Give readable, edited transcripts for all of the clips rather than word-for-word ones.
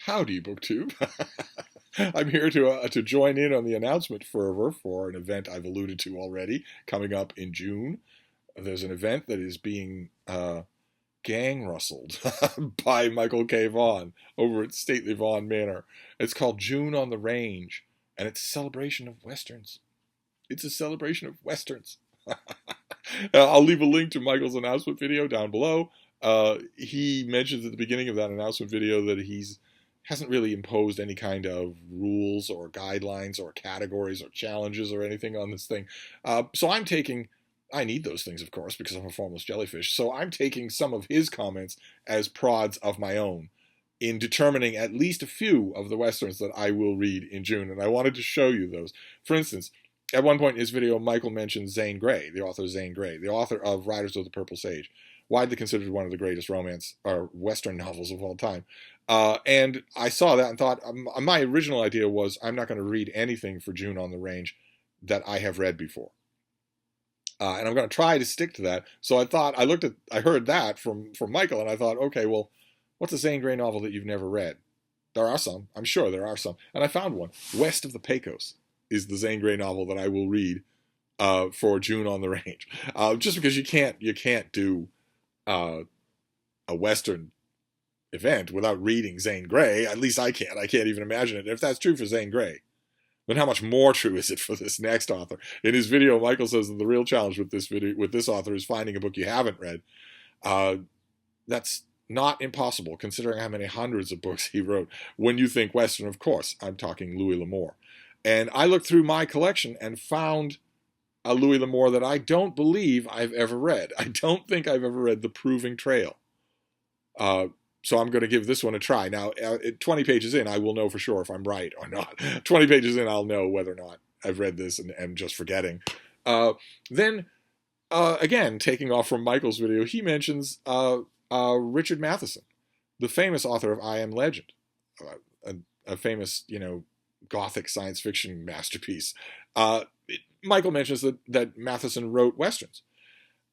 Howdy, BookTube. I'm here to join in on the announcement fervor for an event I've alluded to already, coming up in June. There's an event that is being gang rustled by Michael K. Vaughan over at stately Vaughan Manor. It's called June on the Range, and it's a celebration of Westerns. It's a celebration of Westerns. I'll leave a link to Michael's announcement video down below. He mentions at the beginning of that announcement video that hasn't really imposed any kind of rules or guidelines or categories or challenges or anything on this thing. So I need those things, of course, because I'm a formless jellyfish. So I'm taking some of his comments as prods of my own in determining at least a few of the Westerns that I will read in June. And I wanted to show you those. For instance, at one point in his video, Michael mentioned Zane Grey, the author Zane Grey, the author of Riders of the Purple Sage, widely considered one of the greatest romance or Western novels of all time. And I saw that and thought, my original idea was I'm not going to read anything for June on the Range that I have read before. And I'm going to try to stick to that. So I heard that from Michael, and I thought, okay, well, what's a Zane Grey novel that you've never read? There are some. I'm sure there are some. And I found one. West of the Pecos is the Zane Grey novel that I will read for June on the Range. Just because you can't do a Western event without reading Zane Grey. At least I can't. I can't even imagine it. If that's true for Zane Grey, then how much more true is it for this next author? In his video, Michael says that the real challenge with this author is finding a book you haven't read. That's not impossible, considering how many hundreds of books he wrote. When you think Western, of course, I'm talking Louis L'Amour. And I looked through my collection and found a Louis L'Amour that I don't believe I've ever read. I don't think I've ever read The Proving Trail. So I'm going to give this one a try. Now, 20 pages in, I will know for sure if I'm right or not. 20 pages in, I'll know whether or not I've read this and am just forgetting. Then, again, taking off from Michael's video, he mentions Richard Matheson, the famous author of I Am Legend, a famous, Gothic science fiction masterpiece. Michael mentions that Matheson wrote Westerns.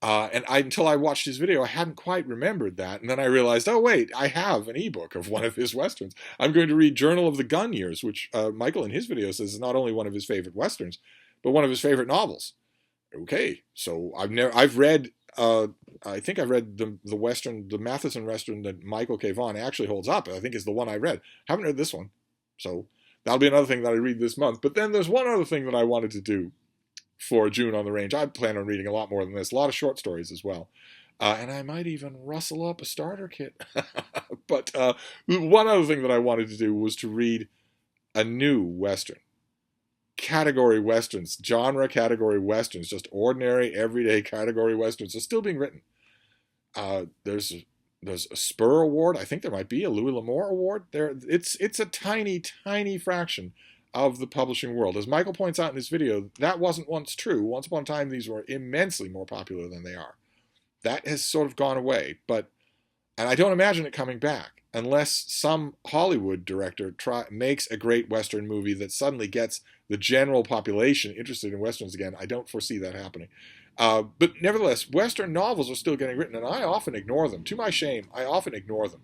And until I watched his video, I hadn't quite remembered that. And then I realized, oh, wait, I have an ebook of one of his Westerns. I'm going to read Journal of the Gun Years, which Michael in his video says is not only one of his favorite Westerns, but one of his favorite novels. Okay, so I think I've read the Western, the Matheson Western that Michael K. Vaughan actually holds up. I think is the one I read. Haven't read this one. So that'll be another thing that I read this month. But then there's one other thing that I wanted to do for June on the Range. I plan on reading a lot more than this, a lot of short stories as well. And I might even rustle up a starter kit. But one other thing that I wanted to do was to read a new Western. Category Westerns, genre category Westerns, just ordinary, everyday category Westerns are still being written. There's a Spur Award. I think there might be a Louis L'Amour Award. It's a tiny, tiny fraction of the publishing world. As Michael points out in his video, that wasn't once true. Once upon a time, these were immensely more popular than they are. That has sort of gone away, and I don't imagine it coming back unless some Hollywood director makes a great Western movie that suddenly gets the general population interested in Westerns again. I don't foresee that happening. But nevertheless, Western novels are still getting written, and I often ignore them. To my shame, I often ignore them.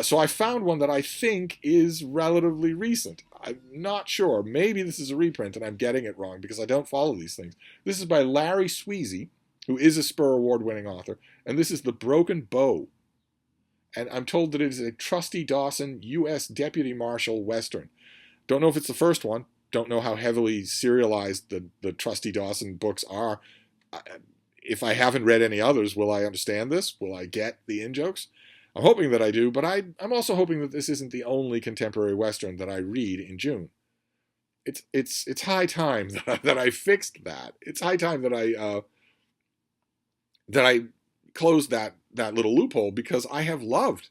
So I found one that I think is relatively recent. I'm not sure. Maybe this is a reprint and I'm getting it wrong because I don't follow these things. This is by Larry Sweezy, who is a Spur Award-winning author, and this is The Broken Bow. And I'm told that it is a Trusty Dawson U.S. Deputy Marshal Western. Don't know if it's the first one. Don't know how heavily serialized the Trusty Dawson books are. If I haven't read any others, will I understand this? Will I get the in-jokes? I'm hoping that I do, but I'm also hoping that this isn't the only contemporary Western that I read in June. It's high time that I fixed that. It's high time that I closed that little loophole because I have loved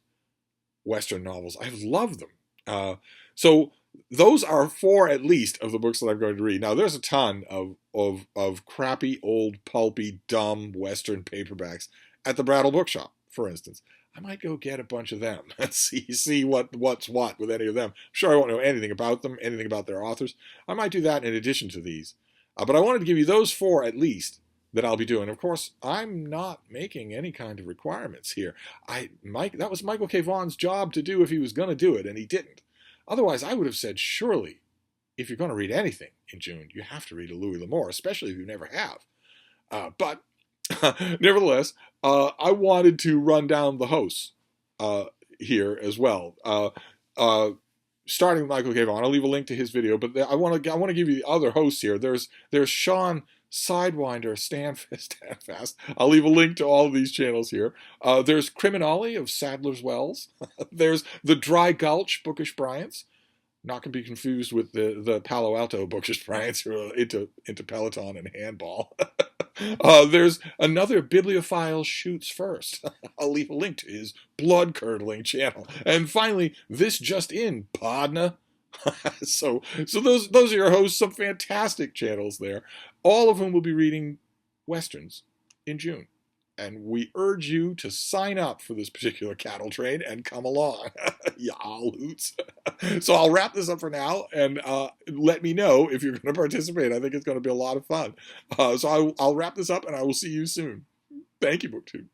Western novels. I've loved them. So those are 4 at least of the books that I'm going to read. Now there's a ton of crappy, old, pulpy, dumb Western paperbacks at the Brattle Bookshop, for instance. I might go get a bunch of them and see what's what with any of them. I'm sure I won't know anything about them, anything about their authors. I might do that in addition to these. But I wanted to give you those 4 at least that I'll be doing. Of course, I'm not making any kind of requirements here. That was Michael K. Vaughan's job to do if he was going to do it, and he didn't. Otherwise, I would have said, surely, if you're going to read anything in June, you have to read a Louis L'Amour, especially if you never have. But nevertheless, I wanted to run down the hosts here as well. Starting with Michael K. Vaughan, I'll leave a link to his video, but I want to give you the other hosts here. There's Shawn, Sidewinder, Standfast. I'll leave a link to all of these channels here. There's CriminOlly of Sadler's Wells. There's the Dry Gulch, Bookish Bryants. Not to be confused with the Palo Alto Bookish Bryants who are into Peloton and handball. There's another Bibliophile shoots first. I'll leave a link to his blood-curdling channel. And finally, this just in, Paaaadnuh. so those are your hosts, some fantastic channels there. All of whom will be reading Westerns in June. And we urge you to sign up for this particular cattle train and come along. Y'all hoots. So I'll wrap this up for now, and let me know if you're going to participate. I think it's going to be a lot of fun. So I'll wrap this up, and I will see you soon. Thank you, BookTube.